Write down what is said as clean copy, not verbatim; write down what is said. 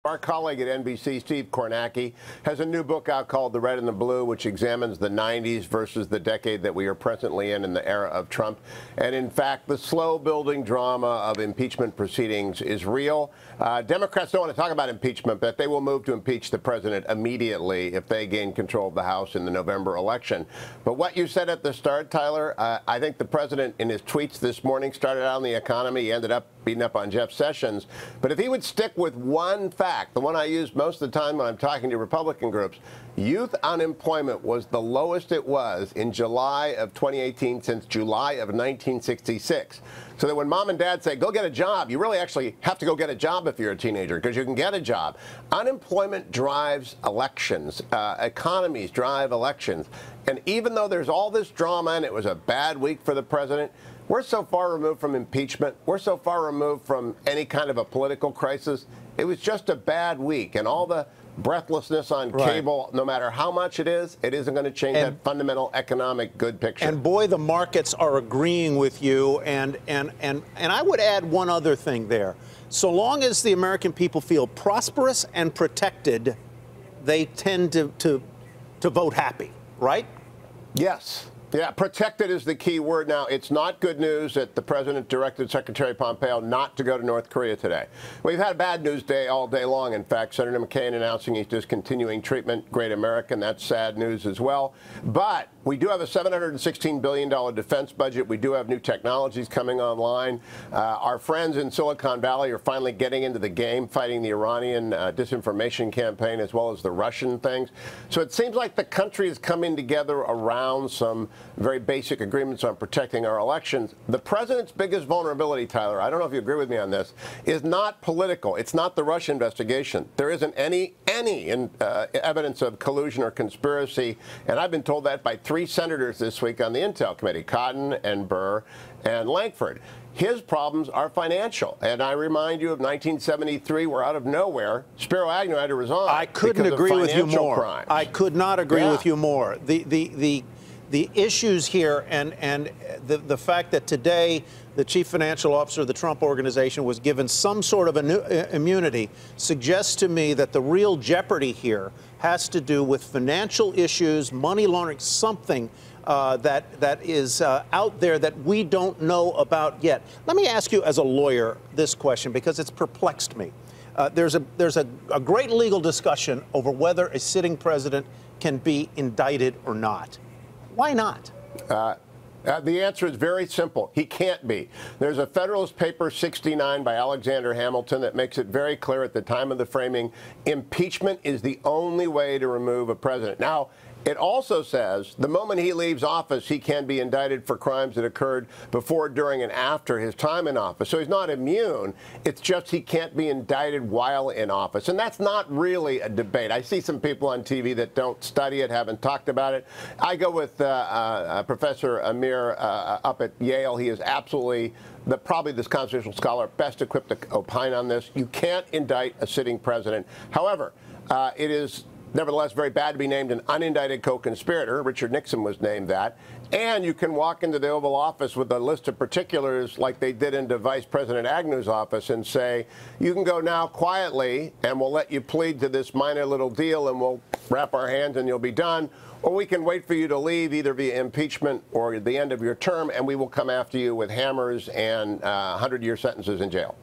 Our colleague at NBC, Steve Kornacki, has a new book out called The Red and the Blue, which examines the 90s versus the decade that we are presently in the era of Trump. And in fact, the slow-building drama of impeachment proceedings is real. Democrats don't want to talk about impeachment, but they will move to impeach the president immediately if they gain control of the House in the November election. But what you said at the start, Tyler, I think the president in his tweets this morning started out on the economy. He ended up beating up on Jeff Sessions. But if he would stick with one fact, the one I use most of the time when I'm talking to Republican groups, youth unemployment was the lowest it was in July of 2018 since July of 1966. So that when mom and dad say, go get a job, you really actually have to go get a job if you're a teenager, because you can get a job. Unemployment drives elections. Economies drive elections. And even though there's all this drama and it was a bad week for the president, we're so far removed from impeachment. We're so far removed from any kind of a political crisis. It was just a bad week. And all the breathlessness on cable, no matter how much it isn't going to change that fundamental economic good picture. And boy, the markets are agreeing with you. And I would add one other thing there. So long as the American people feel prosperous and protected, they tend to vote happy, right? Yes. Yeah, protected is the key word. Now, it's not good news that the president directed Secretary Pompeo not to go to North Korea today. We've had a bad news day all day long. In fact, Senator McCain announcing he's discontinuing treatment. Great American. That's sad news as well. But we do have a $716 billion defense budget. We do have new technologies coming online. Our friends in Silicon Valley are finally getting into the game, fighting the Iranian disinformation campaign as well as the Russian things. So it seems like the country is coming together around some very basic agreements on protecting our elections. The president's biggest vulnerability, Tyler, I don't know if you agree with me on this, is not political. It's not the Russia investigation. There isn't any evidence of collusion or conspiracy, and I've been told that by 3 senators this week on the Intel Committee, Cotton and Burr and Lankford. His problems are financial. And I remind you of 1973, where out of nowhere, Spiro Agnew had to resign. I couldn't agree with you more. Crimes. I could not agree with you more. The issues here and the fact that today the chief financial officer of the Trump organization was given some sort of immunity suggests to me that the real jeopardy here has to do with financial issues, money laundering, something that is out there that we don't know about yet. Let me ask you as a lawyer this question, because it's perplexed me. There's a great legal discussion over whether a sitting president can be indicted or not. Why not? The answer is very simple. He can't be. There's a Federalist Paper 69 by Alexander Hamilton that makes it very clear at the time of the framing, impeachment is the only way to remove a president. Now, it also says the moment he leaves office, he can be indicted for crimes that occurred before, during, and after his time in office. So he's not immune. It's just he can't be indicted while in office. And that's not really a debate. I see some people on TV that don't study it, haven't talked about it. I go with Professor Amir up at Yale. He is absolutely probably this constitutional scholar best equipped to opine on this. You can't indict a sitting president. However, it is nevertheless very bad to be named an unindicted co-conspirator. Richard Nixon was named that. And you can walk into the Oval Office with a list of particulars like they did into Vice President Agnew's office and say, you can go now quietly and we'll let you plead to this minor little deal and we'll wrap our hands and you'll be done. Or we can wait for you to leave either via impeachment or the end of your term, and we will come after you with hammers and 100-year sentences in jail.